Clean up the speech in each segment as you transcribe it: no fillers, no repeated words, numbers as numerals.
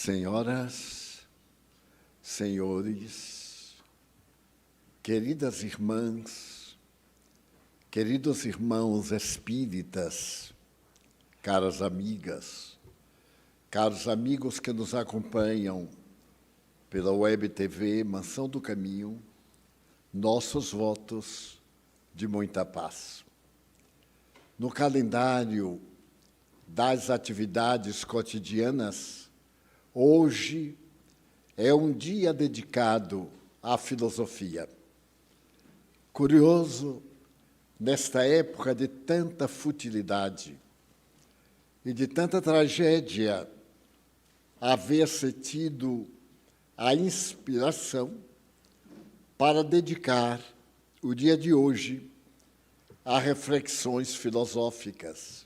Senhoras, senhores, queridas irmãs, queridos irmãos espíritas, caras amigas, caros amigos que nos acompanham pela Web TV Mansão do Caminho, nossos votos de muita paz. No calendário das atividades cotidianas, hoje é um dia dedicado à filosofia. Curioso, nesta época de tanta futilidade e de tanta tragédia, haver-se tido a inspiração para dedicar o dia de hoje a reflexões filosóficas.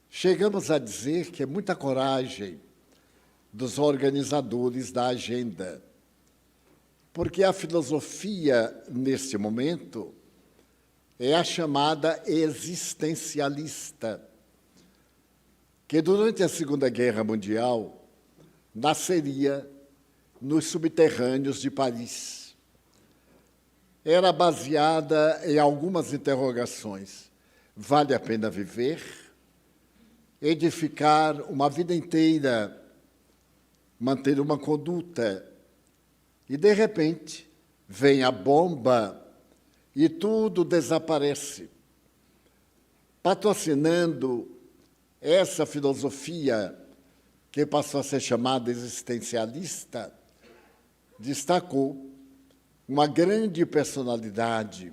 Chegamos a dizer que é muita coragem dos organizadores da agenda, porque a filosofia, neste momento, é a chamada existencialista, que durante a Segunda Guerra Mundial nasceria nos subterrâneos de Paris. Era baseada em algumas interrogações. Vale a pena viver? Edificar uma vida inteira, manter uma conduta, e, de repente, vem a bomba e tudo desaparece. Patrocinando essa filosofia, que passou a ser chamada existencialista, destacou uma grande personalidade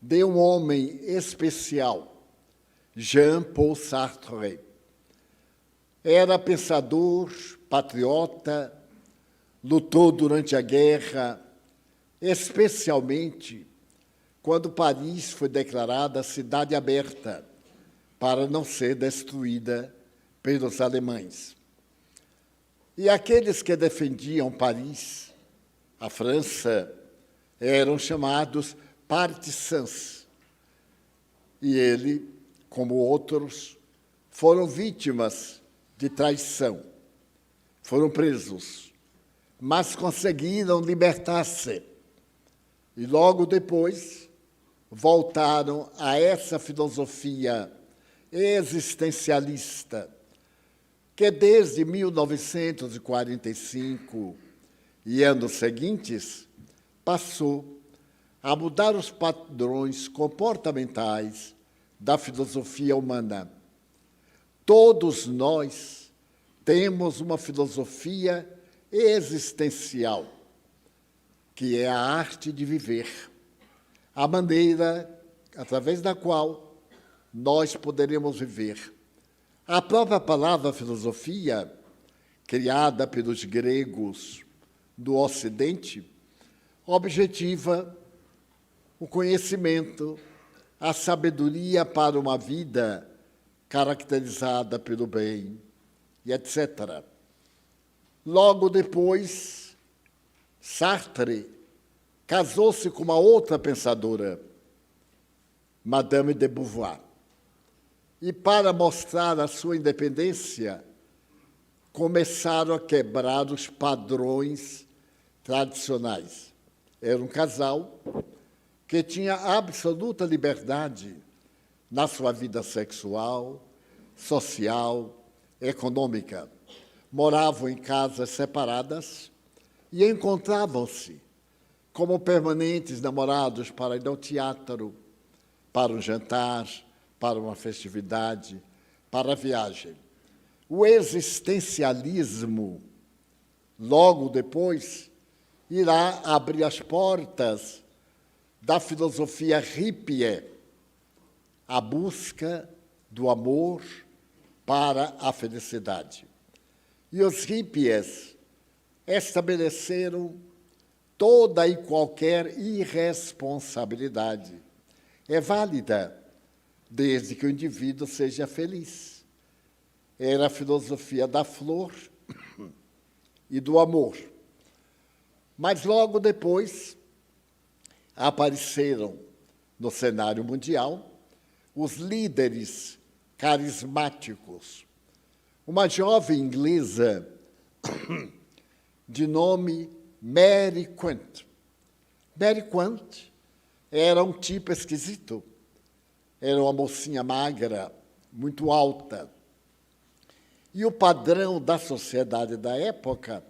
de um homem especial, Jean-Paul Sartre. Era pensador, patriota, lutou durante a guerra, especialmente quando Paris foi declarada cidade aberta para não ser destruída pelos alemães. E aqueles que defendiam Paris, a França, eram chamados partisans. E ele, como outros, foram vítimas de traição. Foram presos, mas conseguiram libertar-se. E logo depois voltaram a essa filosofia existencialista, que desde 1945 e anos seguintes passou a mudar os padrões comportamentais da filosofia humana. Todos nós temos uma filosofia existencial, que é a arte de viver, a maneira através da qual nós poderemos viver. A própria palavra filosofia, criada pelos gregos do Ocidente, objetiva o conhecimento, a sabedoria para uma vida caracterizada pelo bem, e etc. Logo depois, Sartre casou-se com uma outra pensadora, Madame de Beauvoir. E, para mostrar a sua independência, começaram a quebrar os padrões tradicionais. Era um casal que tinha absoluta liberdade na sua vida sexual, social, econômica. Moravam em casas separadas e encontravam-se como permanentes namorados para ir ao teatro, para um jantar, para uma festividade, para a viagem. O existencialismo, logo depois, irá abrir as portas da filosofia hippie, a busca do amor para a felicidade. E os hippies estabeleceram toda e qualquer irresponsabilidade. É válida, desde que o indivíduo seja feliz. Era a filosofia da flor e do amor. Mas logo depois apareceram no cenário mundial os líderes carismáticos. Uma jovem inglesa de nome Mary Quant. Mary Quant era um tipo esquisito. Era uma mocinha magra, muito alta. E o padrão da sociedade da época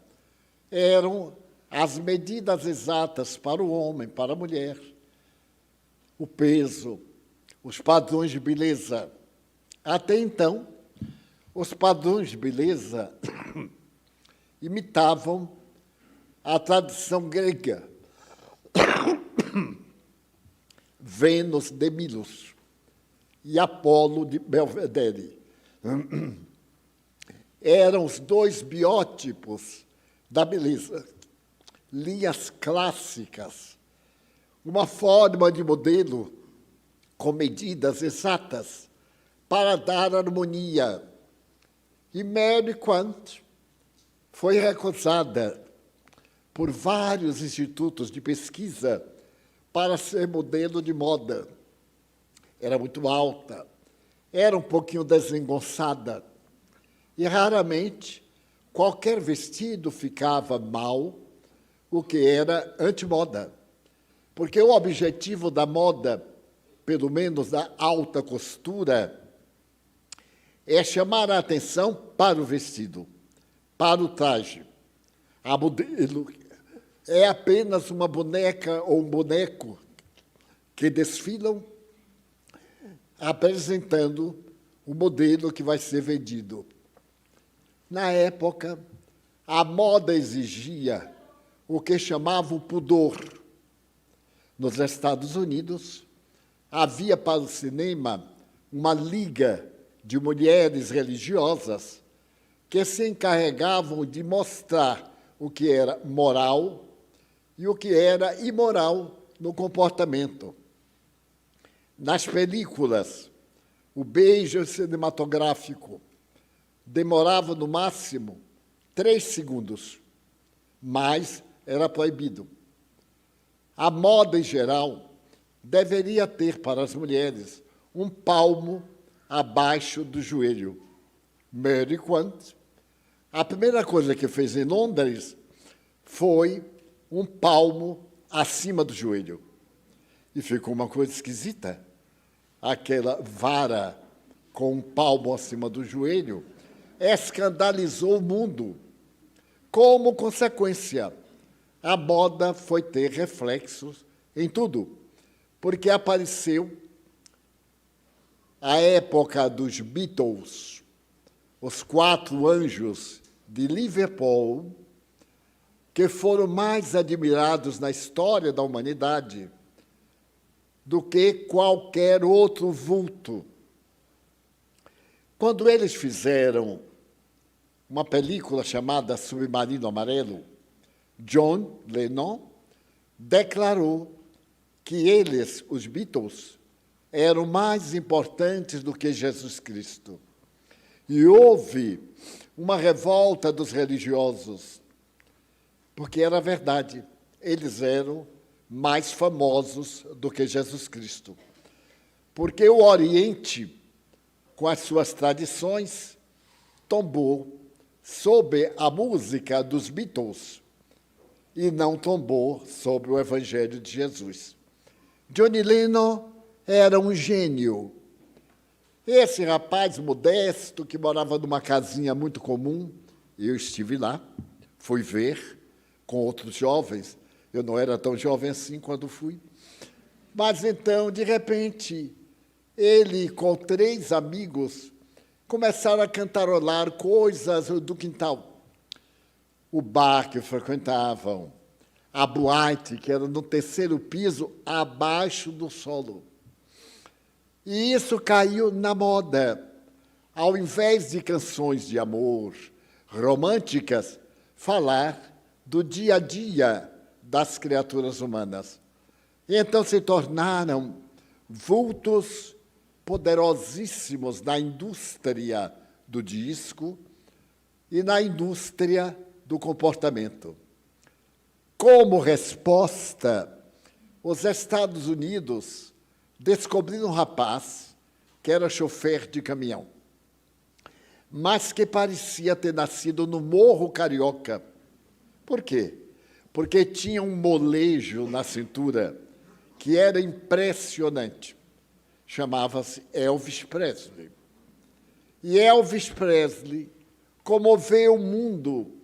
eram as medidas exatas para o homem, para a mulher. O peso, os padrões de beleza. Até então, os padrões de beleza imitavam a tradição grega. Vênus de Milos e Apolo de Belvedere. Eram os dois biótipos da beleza, linhas clássicas, uma forma de modelo com medidas exatas para dar harmonia. E Mary Quant foi recusada por vários institutos de pesquisa para ser modelo de moda. Era muito alta, era um pouquinho desengonçada e, raramente, qualquer vestido ficava mal, o que era antimoda. Porque o objetivo da moda, pelo menos da alta costura, é chamar a atenção para o vestido, para o traje. A modelo é apenas uma boneca ou um boneco que desfilam apresentando o modelo que vai ser vendido. Na época, a moda exigia o que chamava o pudor. Nos Estados Unidos, havia para o cinema uma liga de mulheres religiosas que se encarregavam de mostrar o que era moral e o que era imoral no comportamento. Nas películas, o beijo cinematográfico demorava, no máximo, 3 segundos, mas era proibido. A moda, em geral, deveria ter, para as mulheres, um palmo abaixo do joelho. Mary Quant, a primeira coisa que fez em Londres foi um palmo acima do joelho. E ficou uma coisa esquisita. Aquela vara com um palmo acima do joelho escandalizou o mundo. Como consequência, a moda foi ter reflexos em tudo, porque apareceu a época dos Beatles, os 4 anjos de Liverpool, que foram mais admirados na história da humanidade do que qualquer outro vulto. Quando eles fizeram uma película chamada Submarino Amarelo, John Lennon declarou que eles, os Beatles, eram mais importantes do que Jesus Cristo. E houve uma revolta dos religiosos, porque era verdade, eles eram mais famosos do que Jesus Cristo. Porque o Oriente, com as suas tradições, tombou sob a música dos Beatles e não tombou sobre o Evangelho de Jesus. Johnny Lennon era um gênio. Esse rapaz modesto, que morava numa casinha muito comum, eu estive lá, fui ver com outros jovens. Eu não era tão jovem assim quando fui. Mas, então, de repente, ele, com 3 amigos, começaram a cantarolar coisas do quintal. O bar que frequentavam, a boate, que era no 3º piso, abaixo do solo. E isso caiu na moda. Ao invés de canções de amor românticas, falar do dia a dia das criaturas humanas. E então se tornaram vultos poderosíssimos na indústria do disco e na indústria do comportamento. Como resposta, os Estados Unidos descobriram um rapaz que era chofer de caminhão. mas que parecia ter nascido no Morro Carioca. Por quê? Porque tinha um molejo na cintura que era impressionante. Chamava-se Elvis Presley. E Elvis Presley comoveu o mundo.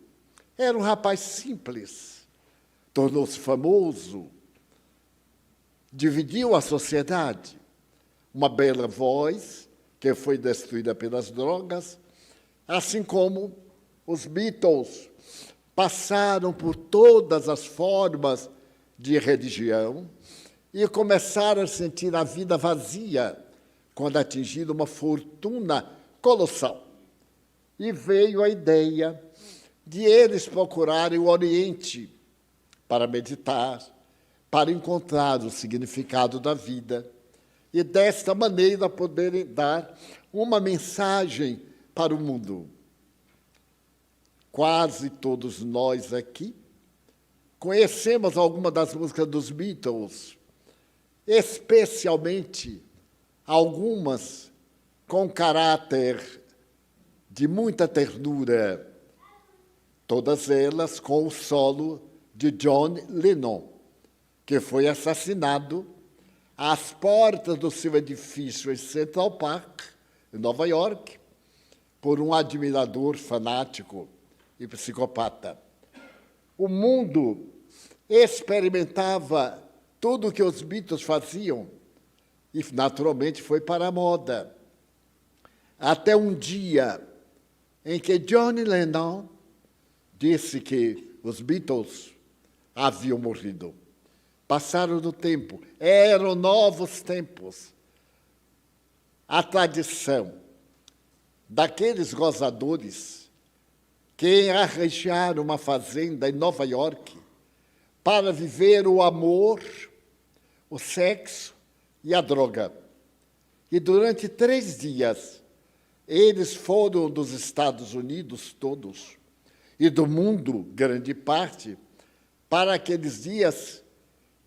Era um rapaz simples, tornou-se famoso, dividiu a sociedade. Uma bela voz, que foi destruída pelas drogas, assim como os Beatles passaram por todas as formas de religião e começaram a sentir a vida vazia quando atingiram uma fortuna colossal. E veio a ideia de eles procurarem o Oriente para meditar, para encontrar o significado da vida e, desta maneira, poderem dar uma mensagem para o mundo. Quase todos nós aqui conhecemos alguma das músicas dos Beatles, especialmente algumas com caráter de muita ternura, todas elas com o solo de John Lennon, que foi assassinado às portas do seu edifício em Central Park, em Nova York, por um admirador fanático e psicopata. O mundo experimentava tudo o que os Beatles faziam e, naturalmente, foi para a moda. Até um dia em que John Lennon disse que os Beatles haviam morrido. Passaram do tempo, eram novos tempos. A tradição daqueles gozadores que arranjaram uma fazenda em Nova York para viver o amor, o sexo e a droga. E durante 3 dias, eles foram dos Estados Unidos todos e do mundo, grande parte, para aqueles dias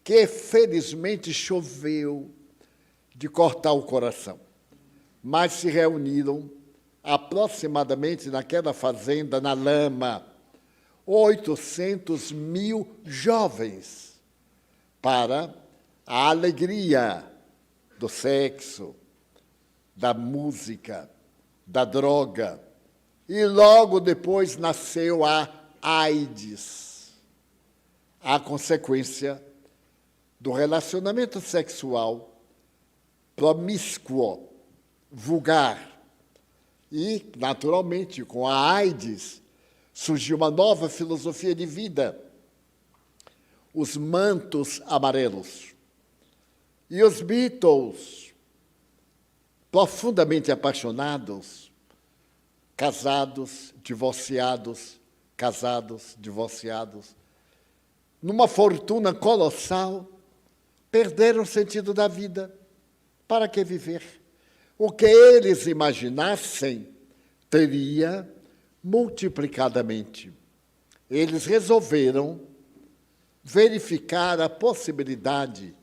que felizmente choveu de cortar o coração. Mas se reuniram aproximadamente naquela fazenda, na lama, 800 mil jovens para a alegria do sexo, da música, da droga. E logo depois nasceu a AIDS, a consequência do relacionamento sexual promíscuo, vulgar. E, naturalmente, com a AIDS, surgiu uma nova filosofia de vida, os mantos amarelos. E os Beatles, profundamente apaixonados, casados, divorciados, casados, divorciados, numa fortuna colossal, perderam o sentido da vida. Para que viver? O que eles imaginassem teria multiplicadamente. Eles resolveram verificar a possibilidade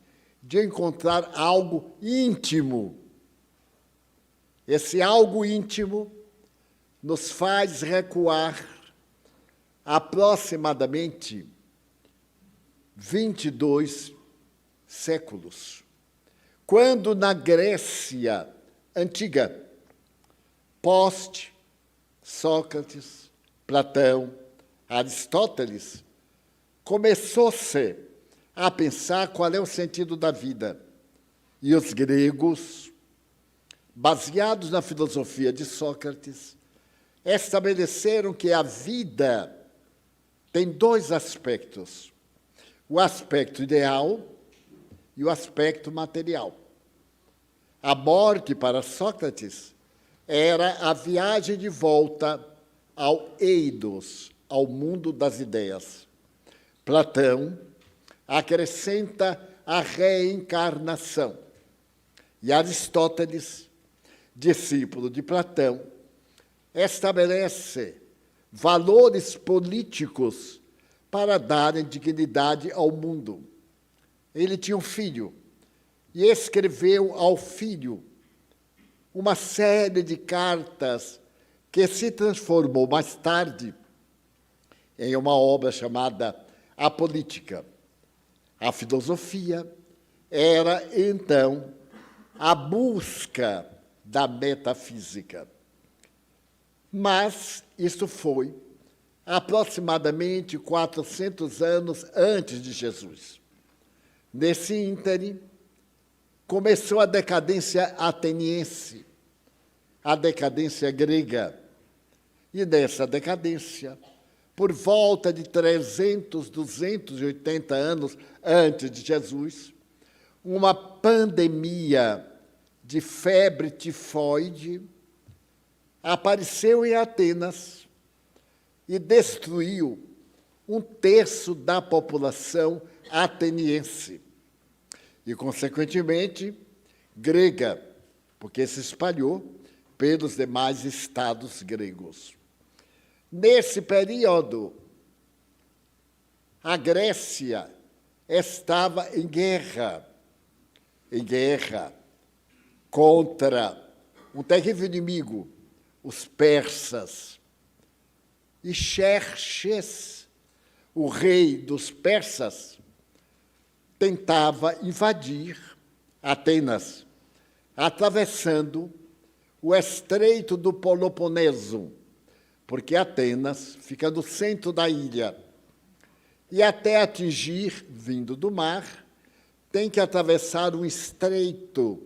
de encontrar algo íntimo. Esse algo íntimo nos faz recuar aproximadamente 22 séculos, quando na Grécia antiga, Sócrates, Platão, Aristóteles, começou-se a pensar qual é o sentido da vida. E os gregos, baseados na filosofia de Sócrates, estabeleceram que a vida tem 2 aspectos: o aspecto ideal e o aspecto material. A morte, para Sócrates, era a viagem de volta ao eidos, ao mundo das ideias. Platão acrescenta a reencarnação. E Aristóteles, discípulo de Platão, estabelece valores políticos para darem dignidade ao mundo. Ele tinha um filho e escreveu ao filho uma série de cartas que se transformou mais tarde em uma obra chamada A Política. A filosofia era, então, a busca da metafísica. Mas isso foi aproximadamente 400 anos antes de Jesus. Nesse ínterim, começou a decadência ateniense, a decadência grega. E nessa decadência, por volta de 300, 280 anos antes de Jesus, uma pandemia de febre tifoide apareceu em Atenas e destruiu um terço da população ateniense e, consequentemente, grega, porque se espalhou pelos demais estados gregos. Nesse período, a Grécia estava em guerra contra um terrível inimigo, os persas. E Xerxes, o rei dos persas, tentava invadir Atenas, atravessando o estreito do Peloponeso, porque Atenas fica no centro da ilha. E até atingir, vindo do mar, tem que atravessar um estreito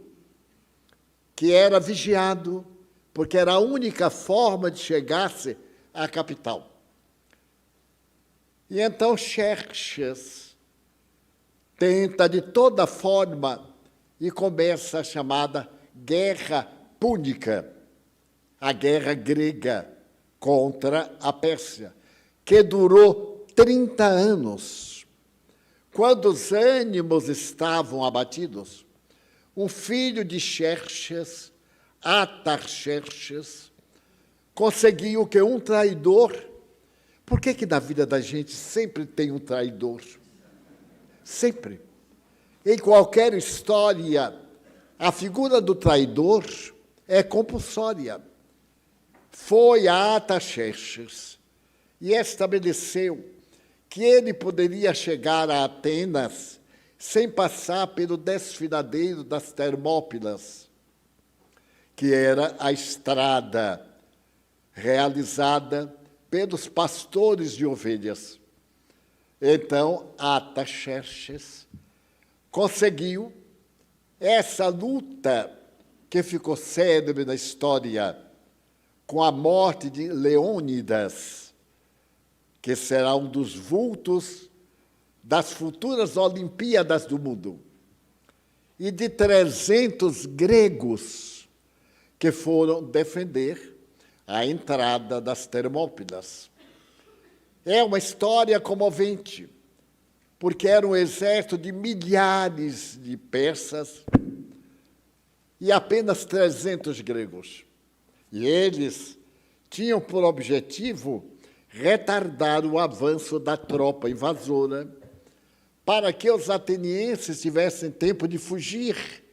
que era vigiado, porque era a única forma de chegar-se à capital. E então Xerxes tenta de toda forma e começa a chamada Guerra Púnica, a guerra grega contra a Pérsia, que durou 30 anos. Quando os ânimos estavam abatidos, um filho de Xerxes, Artaxerxes, conseguiu que um traidor... Por que na vida da gente sempre tem um traidor? Sempre. Em qualquer história, a figura do traidor é compulsória. Foi a Artaxerxes e estabeleceu que ele poderia chegar a Atenas sem passar pelo desfiladeiro das Termópilas, que era a estrada realizada pelos pastores de ovelhas. Então, Artaxerxes conseguiu essa luta que ficou célebre na história, com a morte de Leônidas, que será um dos vultos das futuras Olimpíadas do mundo, e de 300 gregos que foram defender a entrada das Termópilas. É uma história comovente, porque era um exército de milhares de persas e apenas 300 gregos. E eles tinham por objetivo retardar o avanço da tropa invasora para que os atenienses tivessem tempo de fugir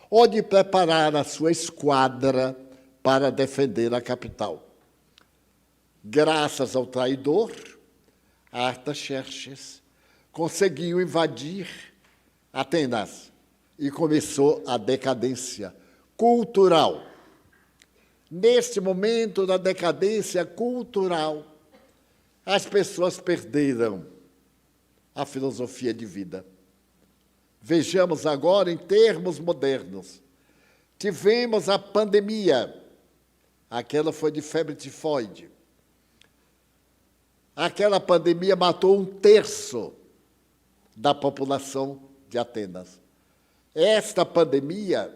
ou de preparar a sua esquadra para defender a capital. Graças ao traidor, Artaxerxes conseguiu invadir Atenas e começou a decadência cultural. Neste momento da decadência cultural, as pessoas perderam a filosofia de vida. Vejamos agora em termos modernos. Tivemos a pandemia, aquela foi de febre tifoide. Aquela pandemia matou 1/3 da população de Atenas. Esta pandemia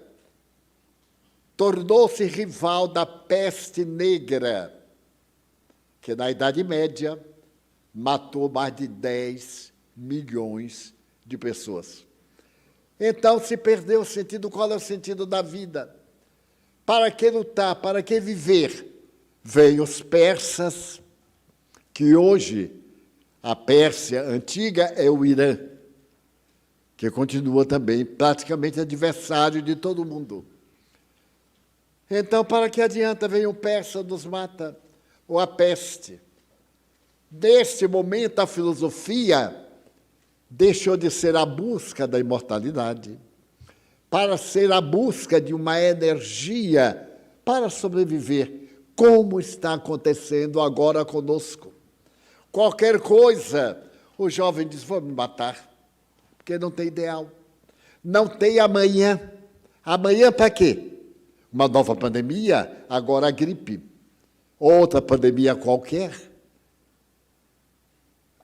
tornou-se rival da peste negra, que na Idade Média matou mais de 10 milhões de pessoas. Então se perdeu o sentido. Qual é o sentido da vida? Para que lutar? Para que viver? Veio os persas, que hoje a Pérsia antiga é o Irã, que continua também praticamente adversário de todo mundo. Então, para que adianta vem um persa nos mata, ou a peste? Neste momento, a filosofia deixou de ser a busca da imortalidade para ser a busca de uma energia para sobreviver, como está acontecendo agora conosco. Qualquer coisa, o jovem diz, vou me matar, porque não tem ideal. Não tem amanhã. Amanhã para quê? Uma nova pandemia, agora a gripe. Outra pandemia qualquer.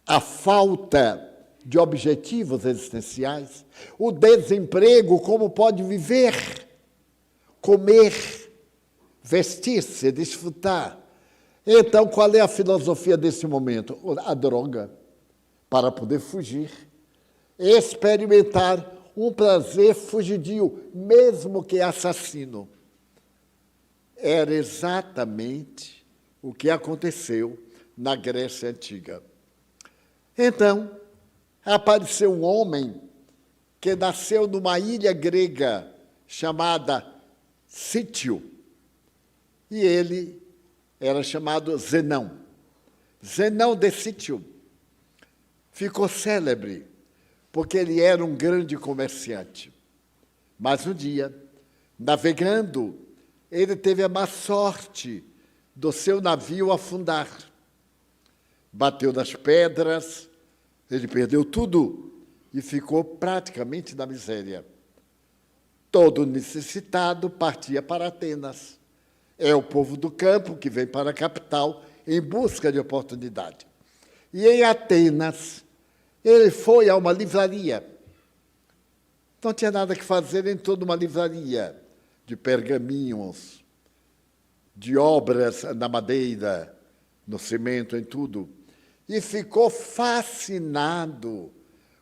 A falta de objetivos existenciais, o desemprego, como pode viver, comer, vestir-se, desfrutar. Então, qual é a filosofia desse momento? A droga, para poder fugir, experimentar um prazer fugidio, mesmo que assassino. Era exatamente o que aconteceu na Grécia Antiga. Então, apareceu um homem que nasceu numa ilha grega chamada Sítio, e ele era chamado Zenão. Zenão de Sítio ficou célebre, porque ele era um grande comerciante. Mas um dia, navegando, ele teve a má sorte do seu navio afundar. Bateu nas pedras, ele perdeu tudo e ficou praticamente na miséria. Todo necessitado partia para Atenas. É o povo do campo que vem para a capital em busca de oportunidade. E em Atenas, ele foi a uma livraria. Não tinha nada que fazer, entrou numa livraria de pergaminhos, de obras na madeira, no cimento, em tudo. E ficou fascinado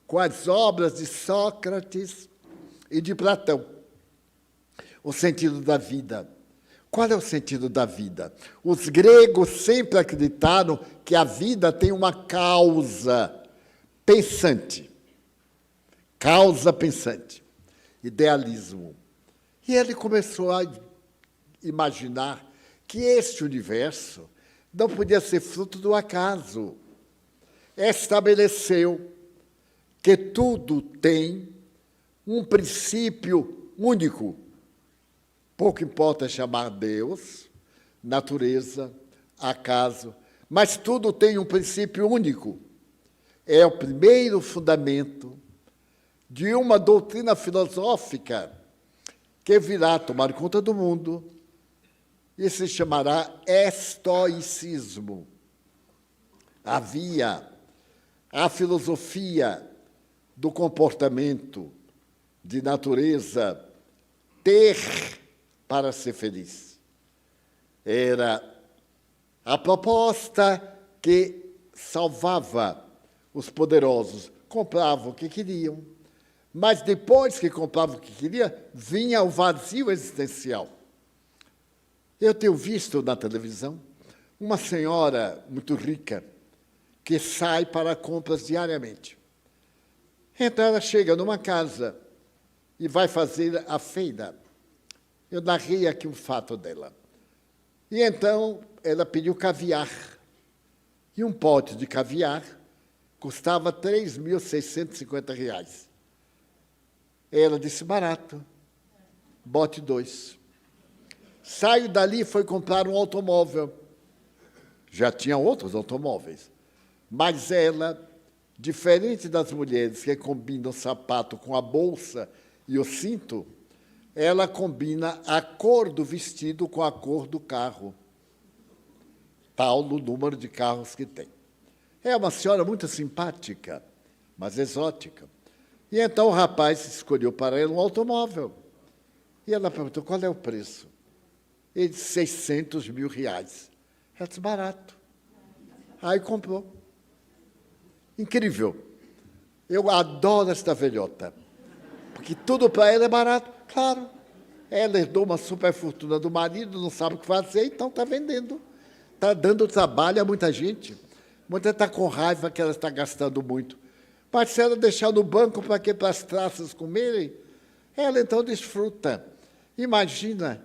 com as obras de Sócrates e de Platão. O sentido da vida. Qual é o sentido da vida? Os gregos sempre acreditaram que a vida tem uma causa pensante. Causa pensante. Idealismo. E ele começou a imaginar que este universo não podia ser fruto do acaso. Estabeleceu que tudo tem um princípio único. Pouco importa chamar Deus, natureza, acaso, mas tudo tem um princípio único. É o primeiro fundamento de uma doutrina filosófica que virá tomar conta do mundo e se chamará estoicismo. Havia a filosofia do comportamento, de natureza, ter para ser feliz. Era a proposta que salvava os poderosos. Compravam o que queriam, mas depois que compravam o que queriam, vinha o vazio existencial. Eu tenho visto na televisão uma senhora muito rica que sai para compras diariamente. Então, ela chega numa casa e vai fazer a feira. Eu narrei aqui um fato dela. E então, ela pediu caviar. E um pote de caviar custava R$ 3.650. Ela disse, barato, bote 2. Saiu dali e foi comprar um automóvel. Já tinha outros automóveis. Mas ela, diferente das mulheres que combinam o sapato com a bolsa e o cinto, ela combina a cor do vestido com a cor do carro. Tal o número de carros que tem. É uma senhora muito simpática, mas exótica. E então o rapaz escolheu para ela um automóvel. E ela perguntou, qual é o preço? Ele disse, R$ 600 mil. Ela disse, barato. Aí comprou. Incrível. Eu adoro esta velhota, porque tudo para ela é barato. Claro, ela herdou uma superfortuna do marido, não sabe o que fazer, então está vendendo. Está dando trabalho a muita gente. Muita está com raiva que ela está gastando muito. Mas se ela deixar no banco para que para as traças comerem, ela então desfruta. Imagina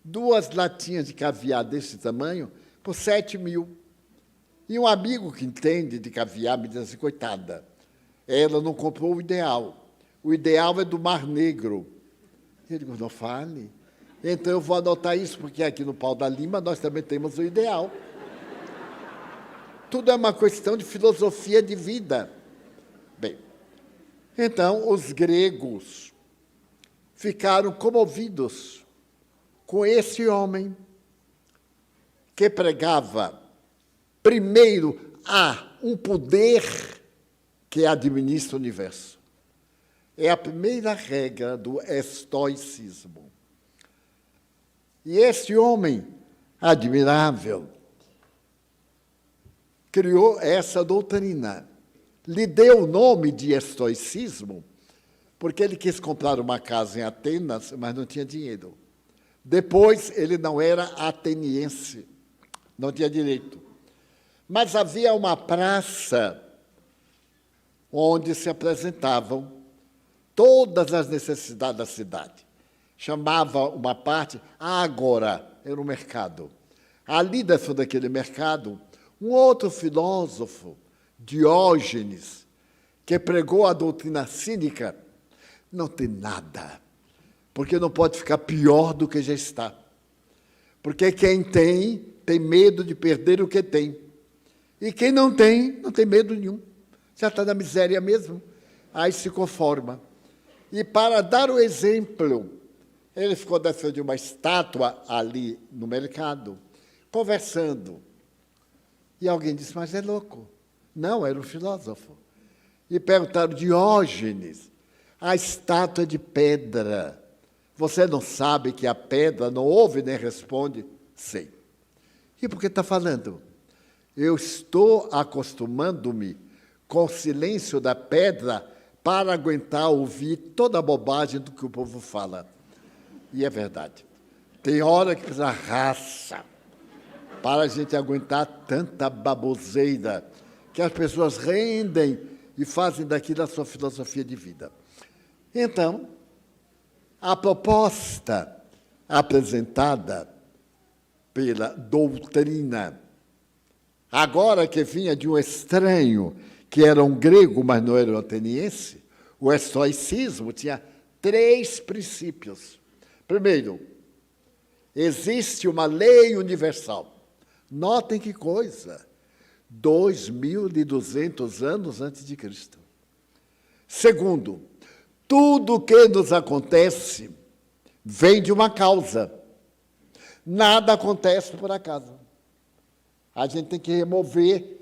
2 latinhas de caviar desse tamanho por 7.000. E um amigo que entende de caviar me diz assim, coitada, ela não comprou o ideal. O ideal é do Mar Negro. Eu digo, não fale. Então eu vou anotar isso, porque aqui no Pau da Lima nós também temos o ideal. Tudo é uma questão de filosofia de vida. Bem, então os gregos ficaram comovidos com esse homem que pregava, primeiro, há um poder que administra o universo. É a primeira regra do estoicismo. E esse homem admirável criou essa doutrina. Lhe deu o nome de estoicismo porque ele quis comprar uma casa em Atenas, mas não tinha dinheiro. Depois, ele não era ateniense, não tinha direito. Mas havia uma praça onde se apresentavam todas as necessidades da cidade. Chamava uma parte Ágora, era um mercado. Ali dentro daquele mercado, um outro filósofo, Diógenes, que pregou a doutrina cínica, não tem nada, porque não pode ficar pior do que já está. Porque quem tem medo de perder o que tem. E quem não tem medo nenhum. Já está na miséria mesmo. Aí se conforma. E para dar o exemplo, ele ficou dentro de uma estátua ali no mercado, conversando. E alguém disse, mas é louco. Não, era um filósofo. E perguntaram, Diógenes, a estátua é de pedra. Você não sabe que a pedra não ouve nem responde? Sei. E por que está falando? Eu estou acostumando-me com o silêncio da pedra para aguentar ouvir toda a bobagem do que o povo fala. E é verdade. Tem hora que precisa raça para a gente aguentar tanta baboseira que as pessoas rendem e fazem daquilo a sua filosofia de vida. Então, a proposta apresentada pela doutrina, agora que vinha de um estranho, que era um grego, mas não era um ateniense, o estoicismo tinha 3 princípios. Primeiro, existe uma lei universal. Notem que coisa, 2.200 anos antes de Cristo. Segundo, tudo o que nos acontece vem de uma causa. Nada acontece por acaso. A gente tem que remover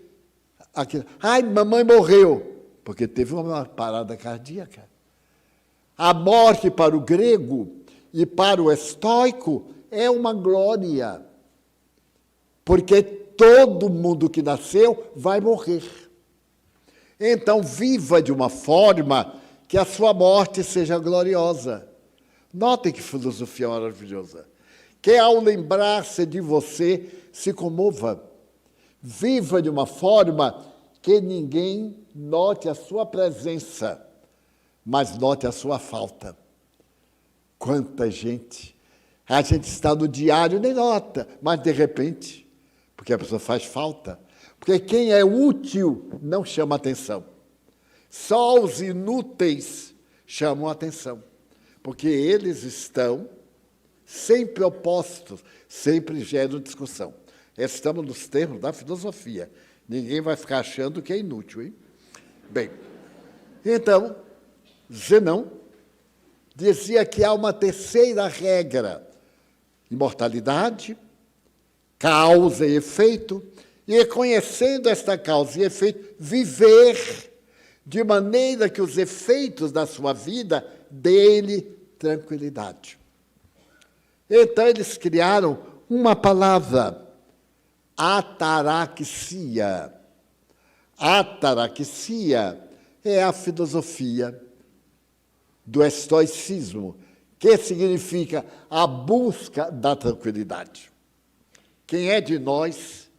aquilo. Ai, mamãe morreu, porque teve uma parada cardíaca. A morte para o grego e para o estoico é uma glória, porque todo mundo que nasceu vai morrer. Então, viva de uma forma que a sua morte seja gloriosa. Notem que filosofia maravilhosa. Que ao lembrar-se de você, se comova. Viva de uma forma que ninguém note a sua presença, mas note a sua falta. Quanta gente! A gente está no diário, nem nota, mas de repente, porque a pessoa faz falta. Porque quem é útil não chama atenção. Só os inúteis chamam atenção, porque eles estão sempre opostos, sempre geram discussão. Estamos nos termos da filosofia. Ninguém vai ficar achando que é inútil, hein? Bem, então, Zenão dizia que há uma terceira regra: imortalidade, causa e efeito, e reconhecendo esta causa e efeito, viver de maneira que os efeitos da sua vida dê-lhe tranquilidade. Então, eles criaram uma palavra, ataraxia. Ataraxia é a filosofia do estoicismo, que significa a busca da tranquilidade. Quem é de nós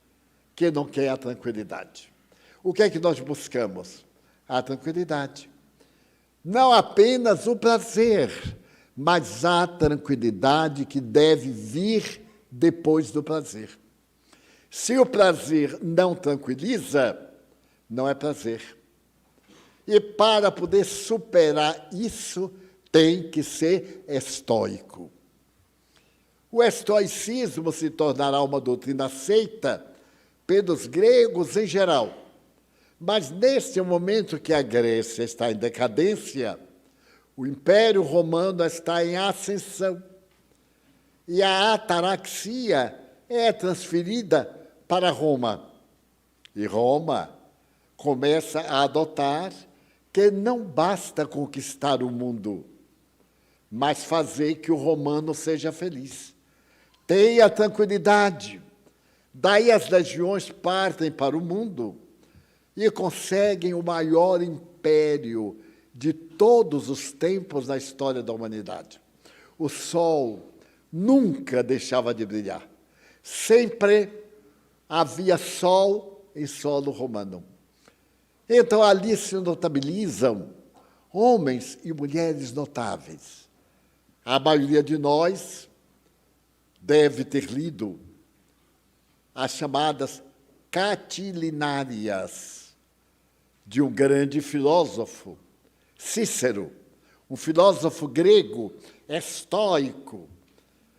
que não quer a tranquilidade? O que é que nós buscamos? A tranquilidade. Não apenas o prazer, mas há tranquilidade que deve vir depois do prazer. Se o prazer não tranquiliza, não é prazer. E para poder superar isso, tem que ser estoico. O estoicismo se tornará uma doutrina aceita pelos gregos em geral. Mas neste momento que a Grécia está em decadência, o Império Romano está em ascensão. E a ataraxia é transferida para Roma. E Roma começa a adotar que não basta conquistar o mundo, mas fazer que o romano seja feliz. Tenha tranquilidade. Daí as legiões partem para o mundo e conseguem o maior império de todos os tempos na história da humanidade. O sol nunca deixava de brilhar. Sempre havia sol em solo romano. Então, ali se notabilizam homens e mulheres notáveis. A maioria de nós deve ter lido as chamadas Catilinárias, de um grande filósofo, Cícero, um filósofo grego estoico.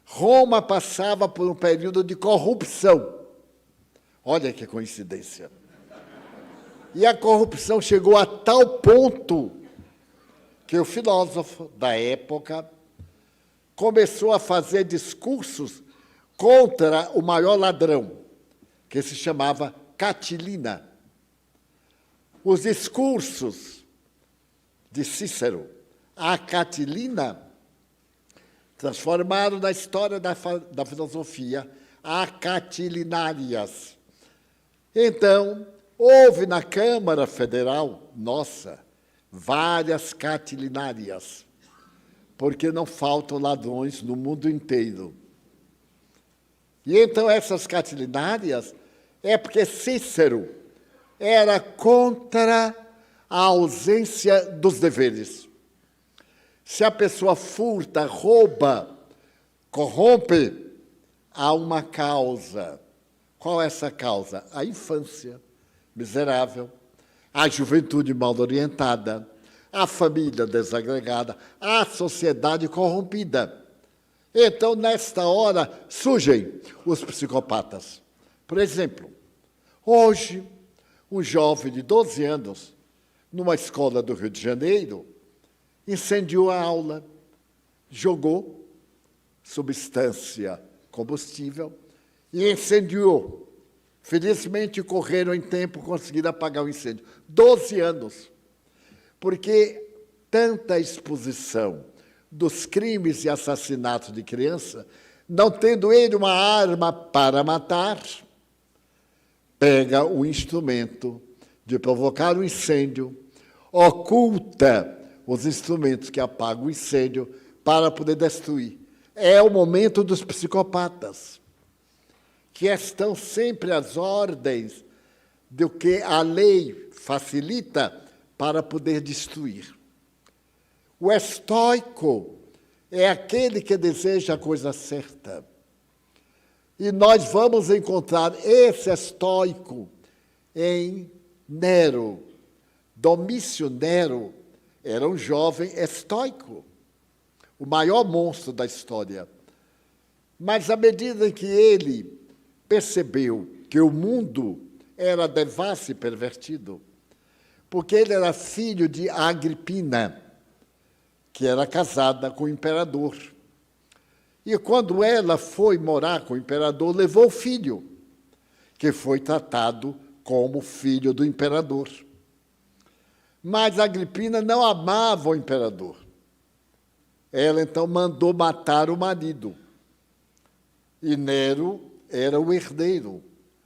Roma passava por um período de corrupção. Olha que coincidência. E a corrupção chegou a tal ponto que o filósofo da época começou a fazer discursos contra o maior ladrão, que se chamava Catilina. Os discursos de Cícero, a Catilina, transformaram na história da filosofia a Catilinárias. Então, houve na Câmara Federal, nossa, várias Catilinárias, porque não faltam ladrões no mundo inteiro. E então essas Catilinárias é porque Cícero era contra a ausência dos deveres. Se a pessoa furta, rouba, corrompe, há uma causa. Qual é essa causa? A infância miserável, a juventude mal orientada, a família desagregada, a sociedade corrompida. Então, nesta hora, surgem os psicopatas. Por exemplo, hoje, um jovem de 12 anos, numa escola do Rio de Janeiro, incendiou a aula, jogou substância combustível e incendiou. Felizmente, correram em tempo, conseguiram apagar o incêndio. 12 anos. Porque tanta exposição dos crimes e assassinatos de criança, não tendo ele uma arma para matar, pega o instrumento de provocar o incêndio, oculta os instrumentos que apagam o incêndio para poder destruir. É o momento dos psicopatas, que estão sempre às ordens do que a lei facilita para poder destruir. O estoico é aquele que deseja a coisa certa. E nós vamos encontrar esse estoico em Nero. Domício Nero era um jovem estoico, o maior monstro da história. Mas à medida que ele percebeu que o mundo era devasso e pervertido, porque ele era filho de Agripina, que era casada com o imperador. E quando ela foi morar com o imperador, levou o filho, que foi tratado como filho do imperador. Mas Agripina não amava o imperador. Ela, então, mandou matar o marido. E Nero era o herdeiro,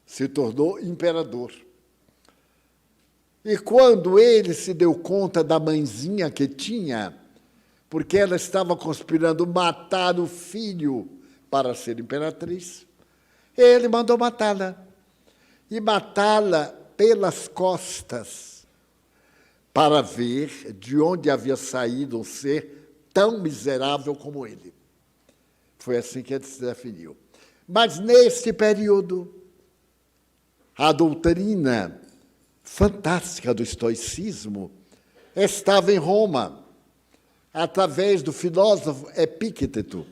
se tornou imperador. E quando ele se deu conta da mãezinha que tinha, porque ela estava conspirando matar o filho para ser imperatriz, ele mandou matá-la. E matá-la pelas costas, para ver de onde havia saído um ser tão miserável como ele. Foi assim que ele se definiu. Mas, neste período, a doutrina fantástica do estoicismo estava em Roma, através do filósofo Epícteto.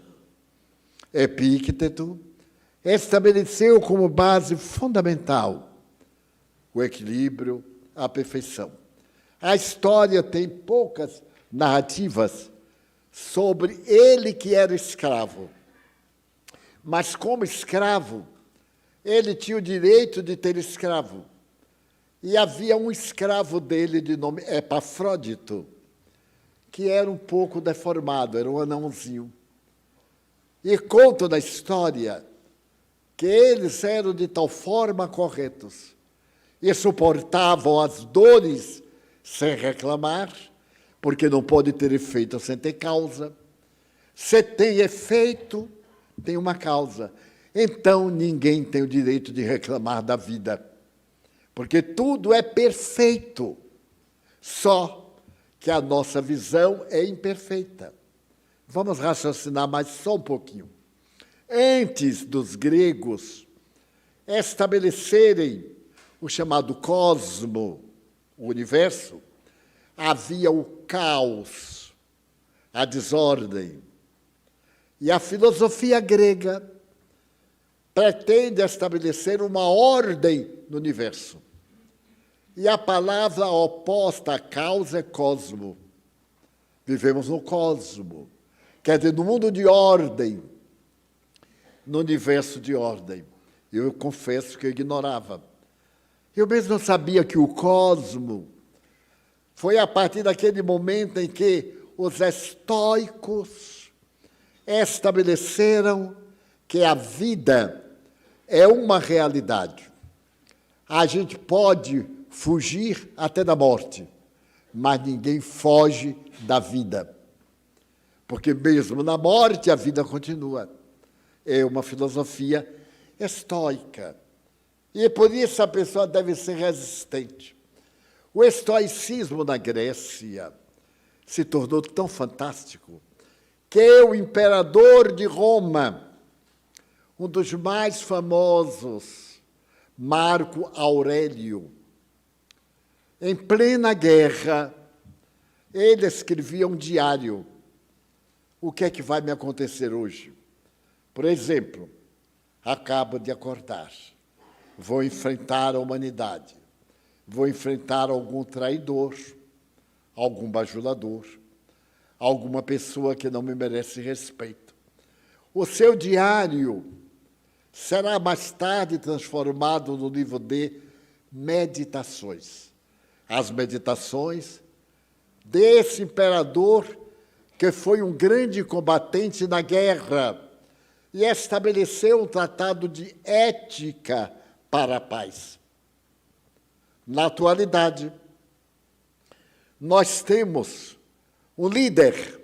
Epícteto estabeleceu como base fundamental o equilíbrio, a perfeição. A história tem poucas narrativas sobre ele que era escravo. Mas, como escravo, ele tinha o direito de ter escravo. E havia um escravo dele de nome Epafrodito, que era um pouco deformado, era um anãozinho. E conta na história que eles eram de tal forma corretos e suportavam as dores sem reclamar, porque não pode ter efeito sem ter causa. Se tem efeito, tem uma causa. Então, ninguém tem o direito de reclamar da vida, porque tudo é perfeito, só que a nossa visão é imperfeita. Vamos raciocinar mais só um pouquinho. Antes dos gregos estabelecerem o chamado cosmo, o universo, havia o caos, a desordem. E a filosofia grega pretende estabelecer uma ordem no universo. E a palavra oposta a caos é cosmo. Vivemos no cosmo, quer dizer, no mundo de ordem, no universo de ordem. Eu confesso que eu ignorava. Eu mesmo não sabia que o cosmo foi a partir daquele momento em que os estoicos estabeleceram que a vida é uma realidade. A gente pode fugir até da morte, mas ninguém foge da vida. Porque mesmo na morte a vida continua. É uma filosofia estoica. E por isso a pessoa deve ser resistente. O estoicismo na Grécia se tornou tão fantástico que o imperador de Roma, um dos mais famosos, Marco Aurélio, em plena guerra, ele escrevia um diário. O que é que vai me acontecer hoje? Por exemplo, acabo de acordar, vou enfrentar a humanidade, vou enfrentar algum traidor, algum bajulador, alguma pessoa que não me merece respeito. O seu diário será mais tarde transformado no livro de meditações. As meditações desse imperador que foi um grande combatente na guerra e estabeleceu um tratado de ética para a paz. Na atualidade, nós temos um líder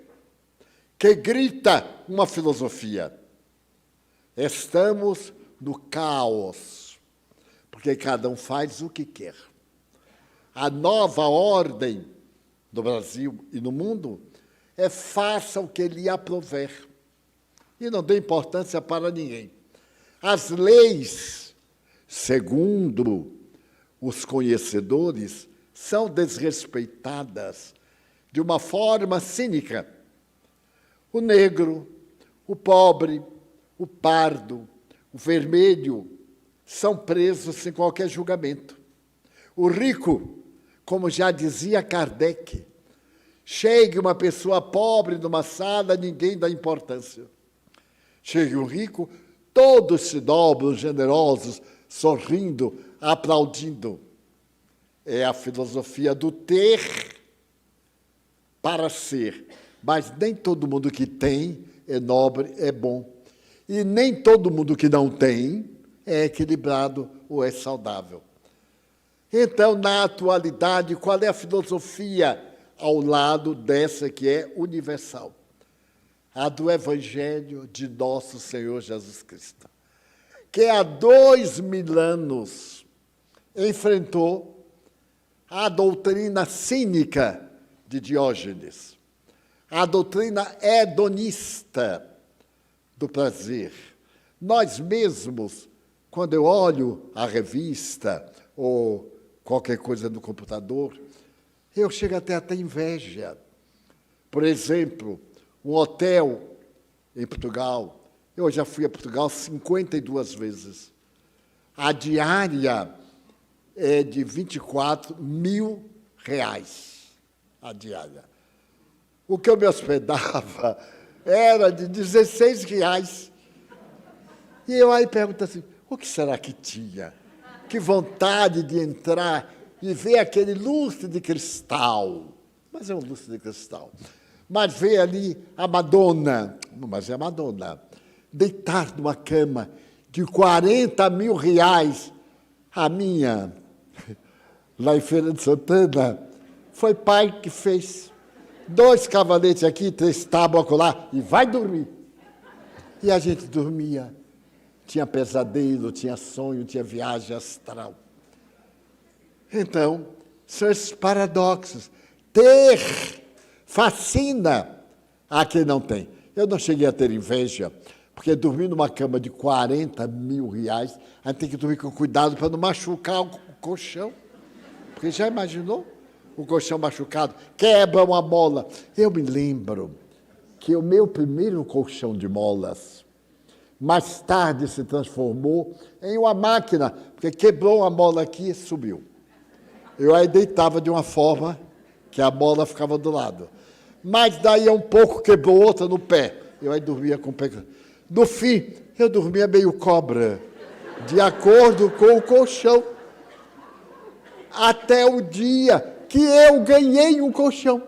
que grita uma filosofia. Estamos no caos, porque cada um faz o que quer. A nova ordem do Brasil e no mundo é faça o que lhe aprouver. E não dê importância para ninguém. As leis, segundo os conhecedores, são desrespeitadas de uma forma cínica. O negro, o pobre, o pardo, o vermelho são presos sem qualquer julgamento. O rico, como já dizia Kardec, chegue uma pessoa pobre numa sala, ninguém dá importância. Chegue um rico, todos se dobram, generosos, sorrindo, aplaudindo. É a filosofia do ter para ser. Mas nem todo mundo que tem é nobre, é bom. E nem todo mundo que não tem é equilibrado ou é saudável. Então, na atualidade, qual é a filosofia ao lado dessa que é universal? A do Evangelho de nosso Senhor Jesus Cristo, que há 2000 anos enfrentou a doutrina cínica de Diógenes, a doutrina hedonista do prazer. Nós mesmos, quando eu olho a revista ou qualquer coisa no computador, eu chego até a ter inveja. Por exemplo, um hotel em Portugal. Eu já fui a Portugal 52 vezes. A diária é de R$24.000, a diária. O que eu me hospedava era de R$16. E eu aí pergunto assim, o que será que tinha? Que vontade de entrar e ver aquele lustre de cristal. Mas é um lustre de cristal. Mas ver ali a Madonna, mas é a Madonna, deitar numa cama de R$40.000. A minha, lá em Feira de Santana, foi pai que fez. 2 cavaletes aqui, 3 tábuas lá, e vai dormir. E a gente dormia. Tinha pesadelo, tinha sonho, tinha viagem astral. Então, são esses paradoxos. Ter fascina a quem não tem. Eu não cheguei a ter inveja, porque dormir numa cama de R$40.000, a gente tem que dormir com cuidado para não machucar o colchão. Porque já imaginou o colchão machucado? Quebra uma mola. Eu me lembro que o meu primeiro colchão de molas, mais tarde se transformou em uma máquina, porque quebrou uma mola aqui e subiu. Eu aí deitava de uma forma que a mola ficava do lado. Mas daí a um pouco quebrou outra no pé. Eu aí dormia com o pé. No fim, eu dormia meio cobra, de acordo com o colchão. Até o dia que eu ganhei um colchão.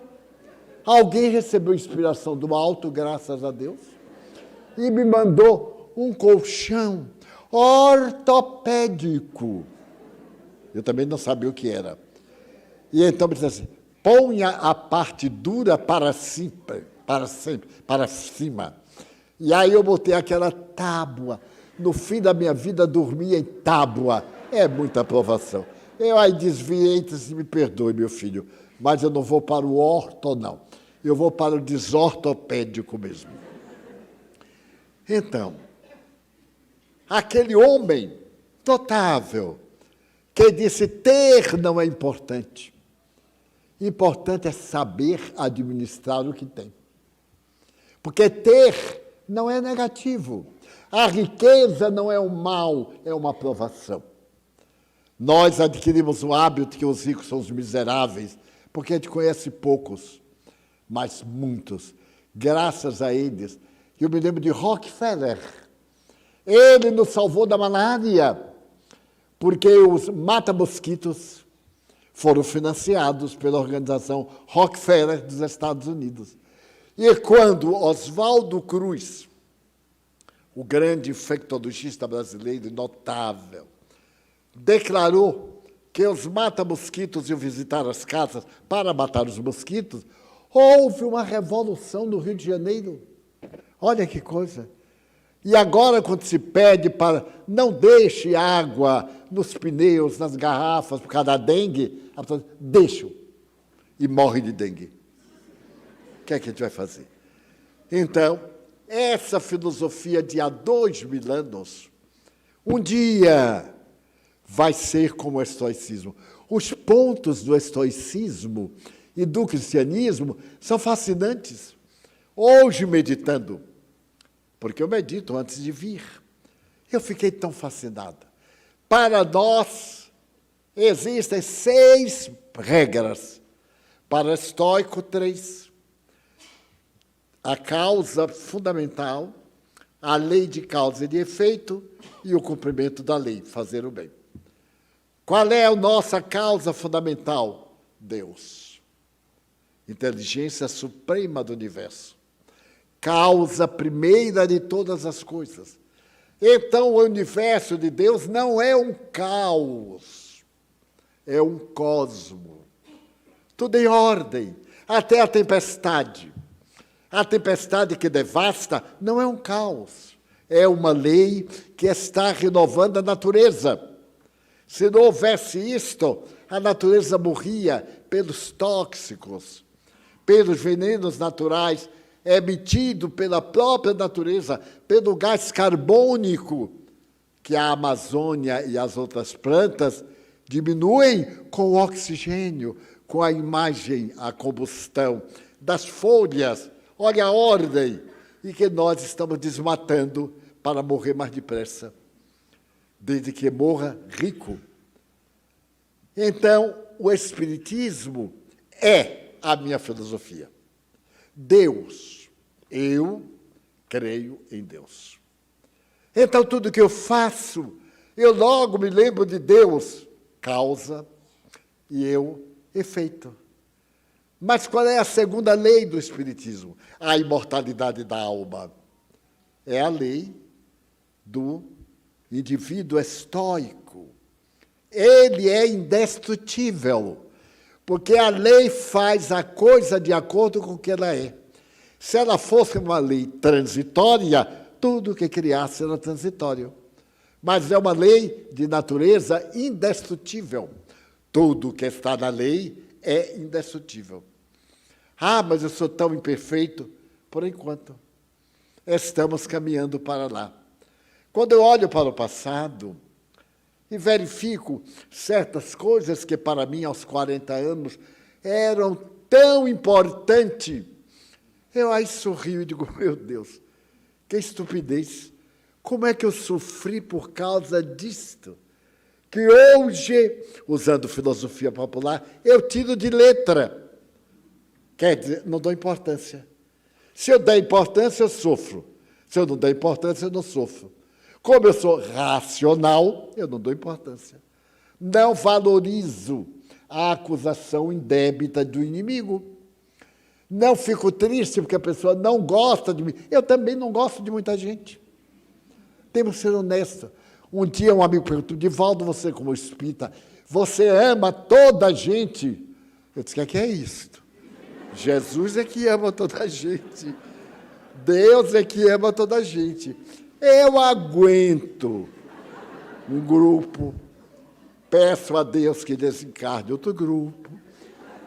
Alguém recebeu inspiração do alto, graças a Deus, e me mandou um colchão ortopédico. Eu também não sabia o que era. E então me disse assim, ponha a parte dura para cima. E aí eu botei aquela tábua. No fim da minha vida, dormia em tábua. É muita aprovação. Eu aí desviei e disse, me perdoe, meu filho, mas eu não vou para o orto, não. Eu vou para o desortopédico mesmo. Então, aquele homem notável, que disse ter não é importante. Importante é saber administrar o que tem. Porque ter não é negativo. A riqueza não é um mal, é uma aprovação. Nós adquirimos o hábito que os ricos são os miseráveis, porque a gente conhece poucos, mas muitos. Graças a eles. Eu me lembro de Rockefeller. Ele nos salvou da malária, porque os mata-mosquitos foram financiados pela organização Rockefeller dos Estados Unidos. E quando Oswaldo Cruz, o grande infectologista brasileiro notável, declarou que os mata-mosquitos iam visitar as casas para matar os mosquitos, houve uma revolução no Rio de Janeiro. Olha que coisa. E agora, quando se pede para não deixe água nos pneus, nas garrafas, por causa da dengue, a pessoa diz, deixa, e morre de dengue. O que é que a gente vai fazer? Então, essa filosofia de há 2.000 anos, um dia vai ser como o estoicismo. Os pontos do estoicismo e do cristianismo são fascinantes. Hoje, meditando, porque eu medito antes de vir, eu fiquei tão fascinada. Para nós, existem 6 regras. Para estoico, 3. A causa fundamental, a lei de causa e de efeito e o cumprimento da lei, fazer o bem. Qual é a nossa causa fundamental? Deus. Inteligência suprema do universo. Causa primeira de todas as coisas. Então, o universo de Deus não é um caos, é um cosmo. Tudo em ordem, até a tempestade. A tempestade que devasta não é um caos, é uma lei que está renovando a natureza. Se não houvesse isto, a natureza morria pelos tóxicos, pelos venenos naturais, emitido pela própria natureza, pelo gás carbônico que a Amazônia e as outras plantas diminuem com o oxigênio, com a imagem, a combustão das folhas. Olha a ordem, e que nós estamos desmatando para morrer mais depressa, desde que morra rico. Então, o Espiritismo é a minha filosofia. Deus, eu creio em Deus. Então, tudo que eu faço, eu logo me lembro de Deus, causa, e eu, efeito. Mas qual é a segunda lei do Espiritismo? A imortalidade da alma. É a lei do indivíduo estoico. Ele é indestrutível, porque a lei faz a coisa de acordo com o que ela é. Se ela fosse uma lei transitória, tudo que criasse era transitório. Mas é uma lei de natureza indestrutível. Tudo que está na lei é indestrutível. Ah, mas eu sou tão imperfeito. Por enquanto, estamos caminhando para lá. Quando eu olho para o passado e verifico certas coisas que, para mim, aos 40 anos, eram tão importantes, eu aí sorrio e digo, meu Deus, que estupidez! Como é que eu sofri por causa disto? Que hoje, usando filosofia popular, eu tiro de letra. Quer dizer, não dou importância. Se eu der importância, eu sofro. Se eu não der importância, eu não sofro. Como eu sou racional, eu não dou importância. Não valorizo a acusação indébita do inimigo. Não fico triste porque a pessoa não gosta de mim. Eu também não gosto de muita gente. Temos que ser honestos. Um dia um amigo perguntou, Divaldo, você como espírita, você ama toda a gente? Eu disse, o que é isso? Jesus é que ama toda a gente. Deus é que ama toda a gente. Eu aguento um grupo, peço a Deus que desencarne outro grupo,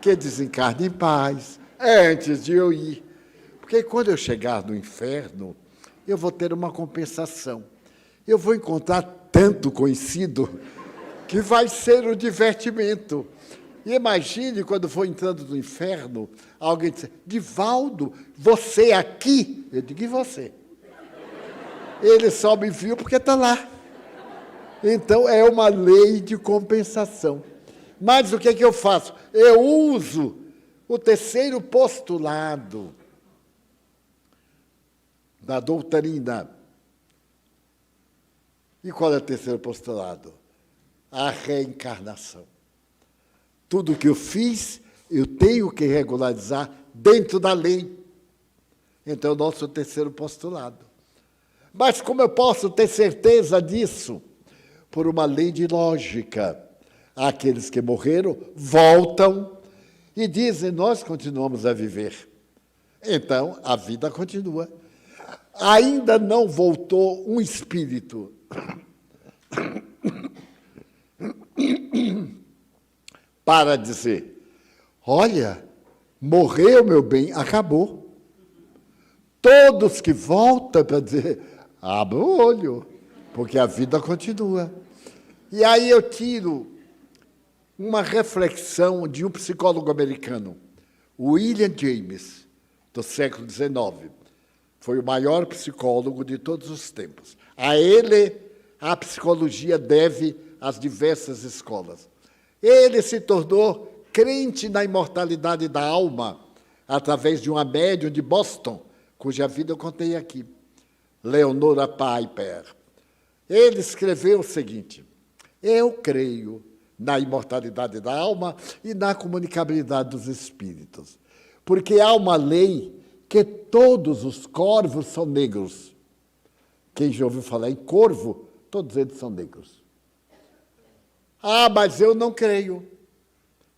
que desencarne em paz, antes de eu ir. Porque quando eu chegar no inferno, eu vou ter uma compensação. Eu vou encontrar tanto conhecido que vai ser um divertimento. E imagine quando for entrando no inferno, alguém dizer, Divaldo, você aqui? Eu digo, e você? Ele só me viu porque está lá. Então, é uma lei de compensação. Mas o que é que eu faço? Eu uso o terceiro postulado da doutrina. E qual é o terceiro postulado? A reencarnação. Tudo que eu fiz, eu tenho que regularizar dentro da lei. Então, é o nosso terceiro postulado. Mas como eu posso ter certeza disso? Por uma lei de lógica. Aqueles que morreram voltam e dizem, nós continuamos a viver. Então, a vida continua. Ainda não voltou um espírito para dizer, olha, morreu, meu bem, acabou. Todos que voltam para dizer, abra o olho, porque a vida continua. E aí eu tiro uma reflexão de um psicólogo americano, William James, do século XIX. Foi o maior psicólogo de todos os tempos. A ele, a psicologia deve às diversas escolas. Ele se tornou crente na imortalidade da alma através de uma médium de Boston, cuja vida eu contei aqui, Leonora Piper. Ele escreveu o seguinte, eu creio na imortalidade da alma e na comunicabilidade dos espíritos, porque há uma lei que todos os corvos são negros. Quem já ouviu falar em corvo, todos eles são negros. Ah, mas eu não creio.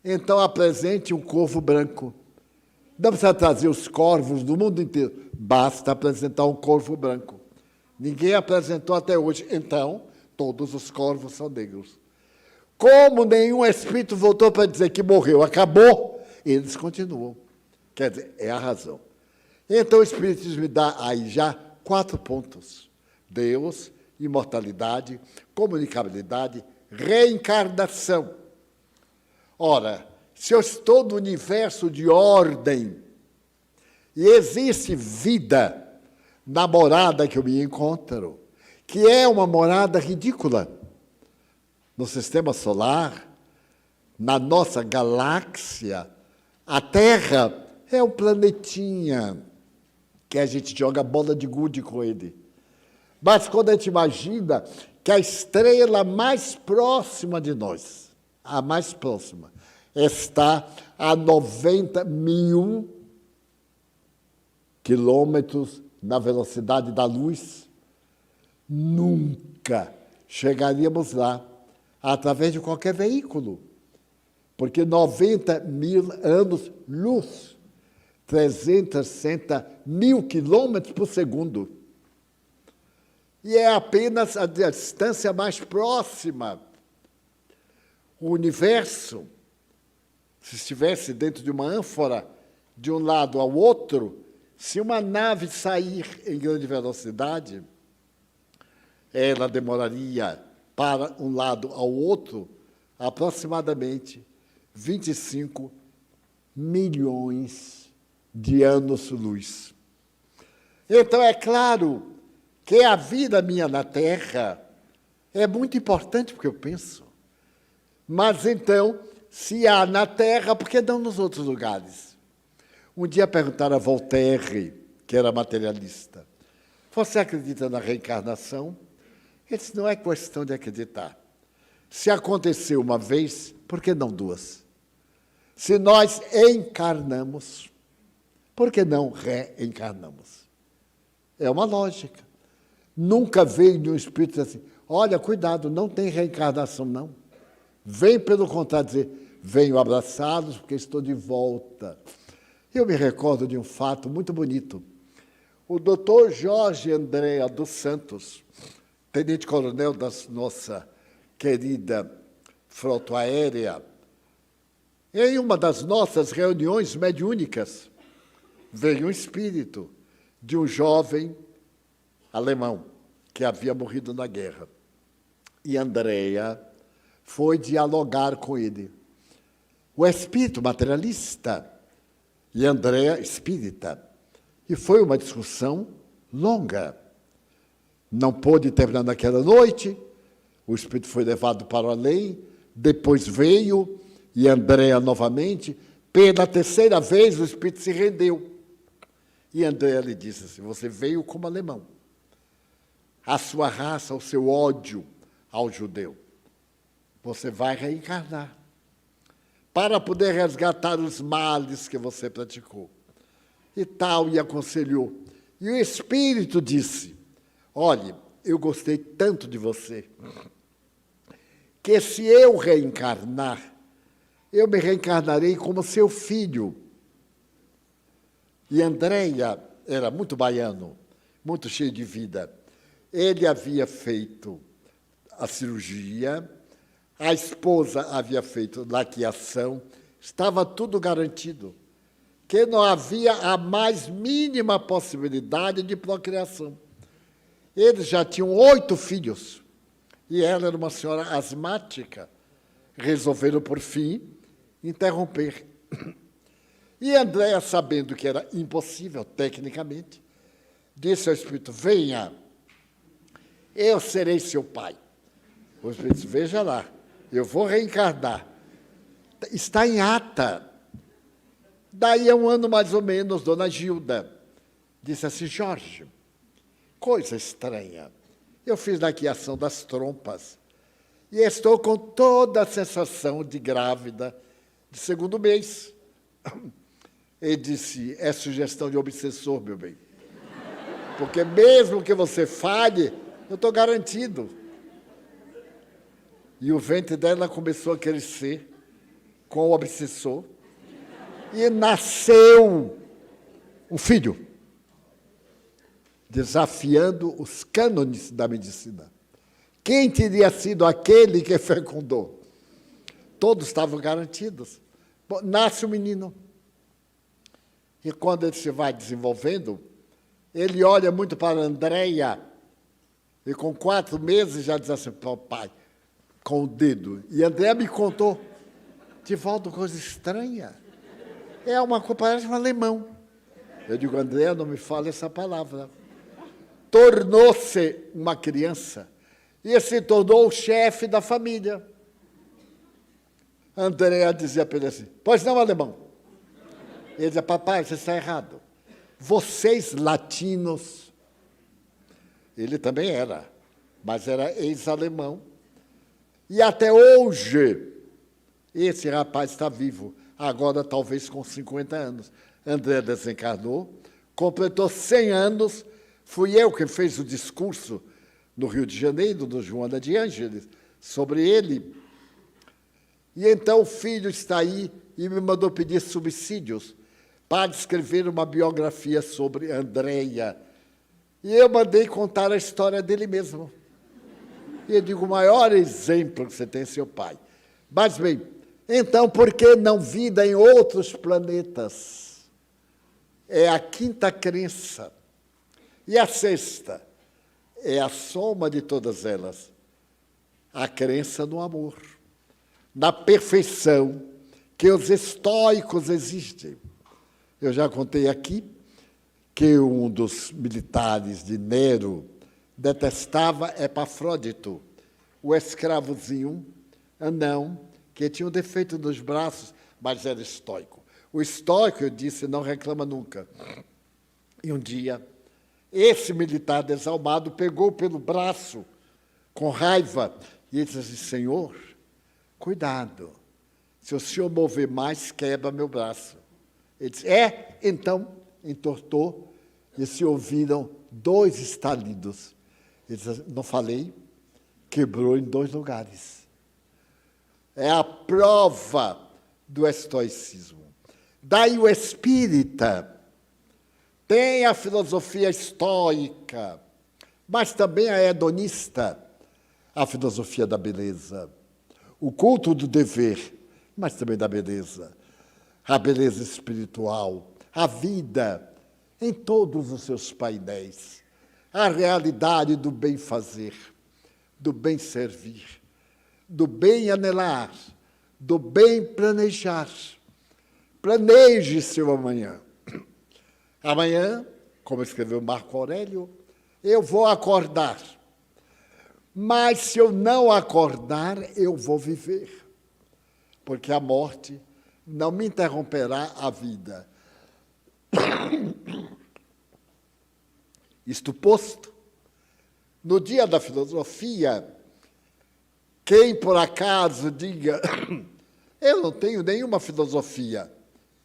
Então apresente um corvo branco. Não precisa trazer os corvos do mundo inteiro. Basta apresentar um corvo branco. Ninguém apresentou até hoje. Então, todos os corvos são negros. Como nenhum espírito voltou para dizer que morreu, acabou, eles continuam. Quer dizer, é a razão. Então, o Espiritismo me dá aí já 4 pontos. Deus, imortalidade, comunicabilidade, reencarnação. Ora, se eu estou no universo de ordem e existe vida na morada que eu me encontro, que é uma morada ridícula, no sistema solar, na nossa galáxia, a Terra é um planetinha que a gente joga bola de gude com ele. Mas quando a gente imagina que a estrela mais próxima de nós, a mais próxima, está a 90 mil quilômetros na velocidade da luz, nunca chegaríamos lá através de qualquer veículo, porque 90 mil anos-luz, 360 mil quilômetros por segundo, e é apenas a distância mais próxima. O universo, se estivesse dentro de uma ânfora, de um lado ao outro, se uma nave sair em grande velocidade, ela demoraria para um lado ao outro aproximadamente 25 milhões de anos-luz. Então, é claro que a vida minha na Terra é muito importante porque eu penso. Mas, então, se há na Terra, por que não nos outros lugares? Um dia perguntaram a Voltaire, que era materialista, você acredita na reencarnação? Ele disse, não é questão de acreditar. Se aconteceu uma vez, por que não 2? Se nós encarnamos, por que não reencarnamos? É uma lógica. Nunca veio de um espírito assim, olha, cuidado, não tem reencarnação, não. Vem, pelo contrário, dizer, venho abraçá-los porque estou de volta. Eu me recordo de um fato muito bonito. O doutor Jorge Andréa dos Santos, tenente-coronel da nossa querida frota aérea, em uma das nossas reuniões mediúnicas, veio um espírito de um jovem alemão que havia morrido na guerra. E Andréa foi dialogar com ele. O espírito materialista e Andréa espírita. E foi uma discussão longa. Não pôde terminar naquela noite, o espírito foi levado para o além, depois veio, e Andréa novamente, pela 3ª vez o espírito se rendeu. E Andréa lhe disse assim, você veio como alemão. A sua raça, o seu ódio ao judeu. Você vai reencarnar para poder resgatar os males que você praticou. E tal, e aconselhou. E o espírito disse, olhe, eu gostei tanto de você, que se eu reencarnar, eu me reencarnarei como seu filho. E Andréa era muito baiano, muito cheio de vida. Ele havia feito a cirurgia, a esposa havia feito laqueação, estava tudo garantido, que não havia a mais mínima possibilidade de procriação. Eles já tinham 8 filhos, e ela era uma senhora asmática. Resolveram, por fim, interromper. E Andréa, sabendo que era impossível, tecnicamente, disse ao espírito, venha, eu serei seu pai. O espírito disse, veja lá, eu vou reencarnar. Está em ata. Daí a um ano, mais ou menos, dona Gilda disse assim, Jorge, coisa estranha, eu fiz laqueação das trompas e estou com toda a sensação de grávida de 2º mês. Ele disse, é sugestão de obsessor, meu bem. Porque mesmo que você falhe, eu estou garantido. E o ventre dela começou a crescer com o obsessor. E nasceu um filho, desafiando os cânones da medicina. Quem teria sido aquele que fecundou? Todos estavam garantidos. Bom, nasce o menino. E quando ele se vai desenvolvendo, ele olha muito para a Andréia e com 4 meses já diz assim, papai, com o dedo. E a Andréia me contou, Divaldo, coisa estranha. É uma coisa, parece um alemão. Eu digo, Andréia, não me fale essa palavra. Tornou-se uma criança e se tornou o chefe da família. Andréia dizia para ele assim, pois não, alemão. Ele dizia, papai, você está errado. Vocês, latinos, ele também era, mas era ex-alemão. E até hoje, esse rapaz está vivo, agora talvez com 50 anos. André desencarnou, completou 100 anos, fui eu que fiz o discurso no Rio de Janeiro, no Joana de Ângeles, sobre ele. E então o filho está aí e me mandou pedir subsídios para escrever uma biografia sobre Andréia. E eu mandei contar a história dele mesmo. E eu digo, o maior exemplo que você tem é seu pai. Mas, bem, então, por que não vida em outros planetas? É a quinta crença. E a sexta é a soma de todas elas. A crença no amor, na perfeição que os estoicos exigem. Eu já contei aqui que um dos militares de Nero detestava Epafrodito, o escravozinho anão, que tinha um defeito nos braços, mas era estoico. O estoico, eu disse, não reclama nunca. E um dia, esse militar desalmado pegou pelo braço, com raiva, e ele disse assim, Senhor, cuidado, se o senhor mover mais, quebra meu braço. Ele disse, então, entortou, e se ouviram 2 estalidos. Ele disse, não falei, quebrou em 2 lugares. É a prova do estoicismo. Daí o espírita tem a filosofia estoica, mas também a hedonista, a filosofia da beleza, o culto do dever, mas também da beleza, a beleza espiritual, a vida em todos os seus painéis, a realidade do bem fazer, do bem servir, do bem anelar, do bem planejar. Planeje seu amanhã. Amanhã, como escreveu Marco Aurélio, eu vou acordar. Mas se eu não acordar, eu vou viver. Porque a morte não me interromperá a vida. Isto posto, no dia da filosofia, quem por acaso diga, eu não tenho nenhuma filosofia,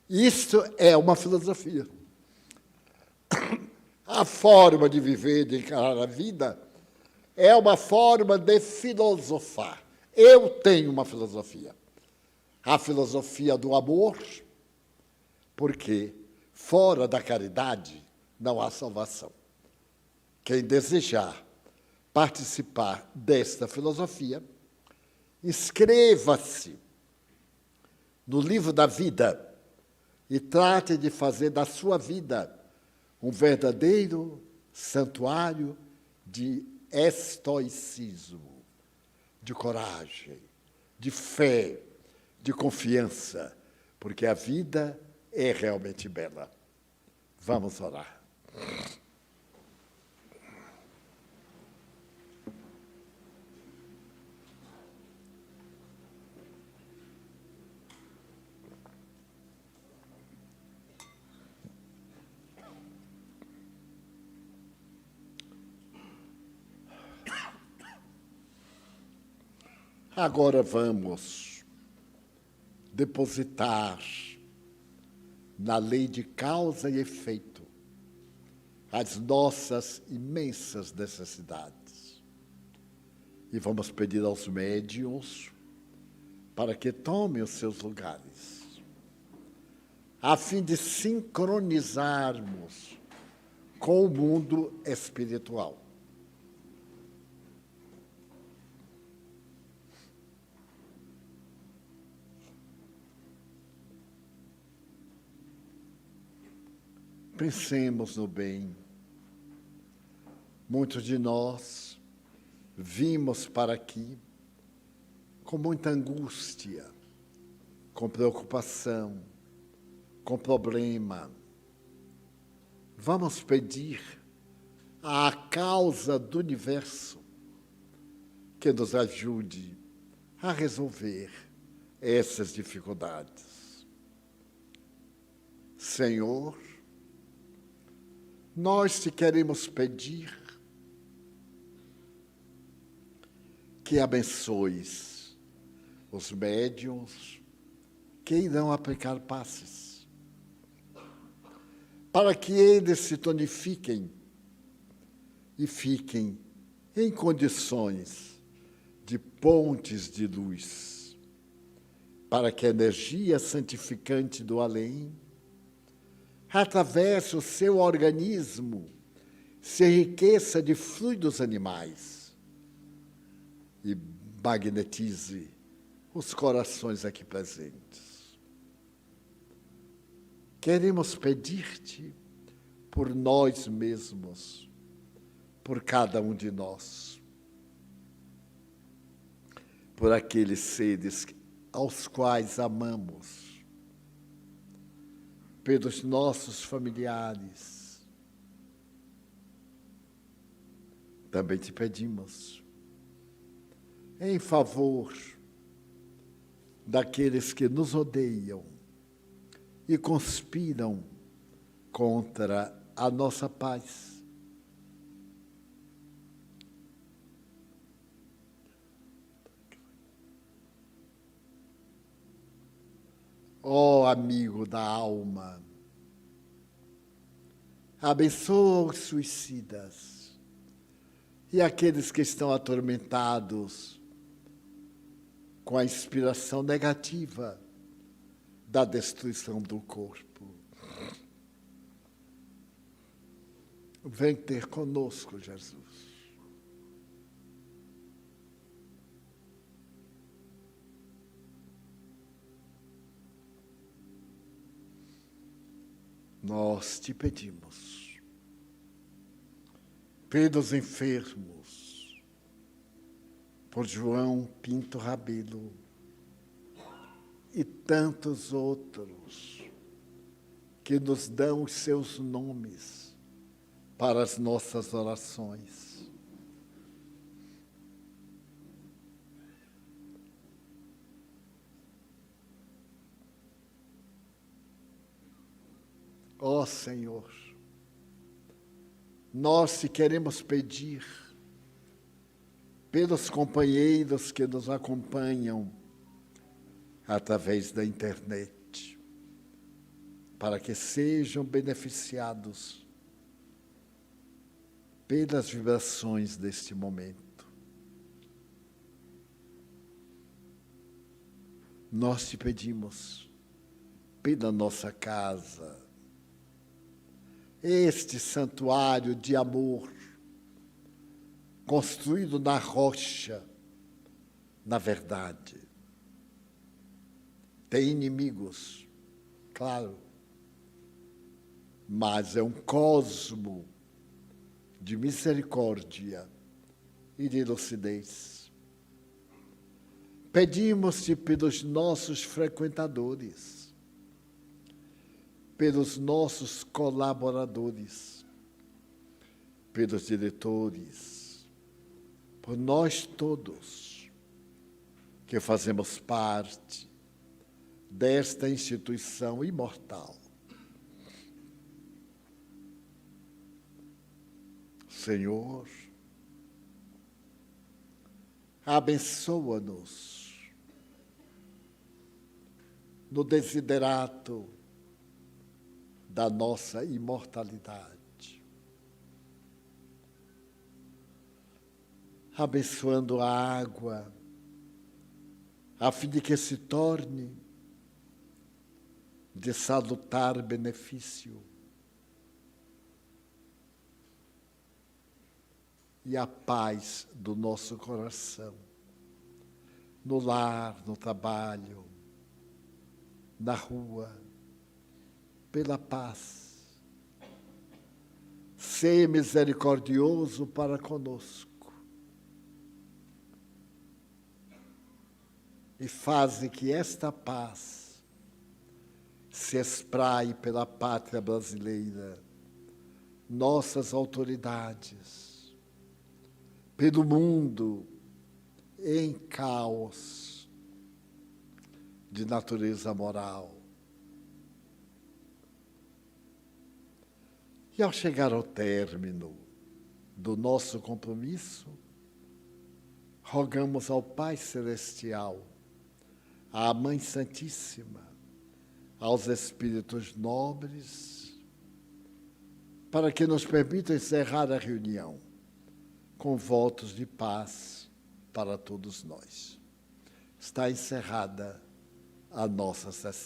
isto é uma filosofia. A forma de viver, de encarar a vida, é uma forma de filosofar. Eu tenho uma filosofia. A filosofia do amor, porque fora da caridade não há salvação. Quem desejar participar desta filosofia, inscreva-se no livro da vida e trate de fazer da sua vida um verdadeiro santuário de estoicismo, de coragem, de fé, de confiança, porque a vida é realmente bela. Vamos orar. Agora vamos depositar na lei de causa e efeito as nossas imensas necessidades. E vamos pedir aos médiuns para que tomem os seus lugares, a fim de sincronizarmos com o mundo espiritual. Pensemos no bem. Muitos de nós vimos para aqui com muita angústia, com preocupação, com problema. Vamos pedir à causa do universo que nos ajude a resolver essas dificuldades. Senhor, nós te queremos pedir que abençoes os médiuns que irão aplicar passes, para que eles se tonifiquem e fiquem em condições de pontes de luz, para que a energia santificante do além atravesse o seu organismo, se enriqueça de fluidos animais e magnetize os corações aqui presentes. Queremos pedir-te por nós mesmos, por cada um de nós, por aqueles seres aos quais amamos, pelos nossos familiares. Também te pedimos em favor daqueles que nos odeiam e conspiram contra a nossa paz. Ó amigo da alma, abençoa os suicidas e aqueles que estão atormentados com a inspiração negativa da destruição do corpo. Vem ter conosco, Jesus. Nós te pedimos, pelos enfermos, por João Pinto Rabelo e tantos outros que nos dão os seus nomes para as nossas orações. Ó Senhor, nós te queremos pedir pelos companheiros que nos acompanham através da internet, para que sejam beneficiados pelas vibrações deste momento. Nós te pedimos pela nossa casa, este santuário de amor, construído na rocha, na verdade. Tem inimigos, claro, mas é um cosmo de misericórdia e de lucidez. Pedimos-te pelos nossos frequentadores, pelos nossos colaboradores, pelos diretores, por nós todos que fazemos parte desta instituição imortal. Senhor, abençoa-nos no desiderato da nossa imortalidade, abençoando a água, a fim de que se torne de salutar benefício, e a paz do nosso coração, no lar, no trabalho, na rua, pela paz, sê misericordioso para conosco e faze que esta paz se espraie pela pátria brasileira, nossas autoridades, pelo mundo em caos de natureza moral. E ao chegar ao término do nosso compromisso, rogamos ao Pai Celestial, à Mãe Santíssima, aos Espíritos Nobres, para que nos permitam encerrar a reunião com votos de paz para todos nós. Está encerrada a nossa sessão.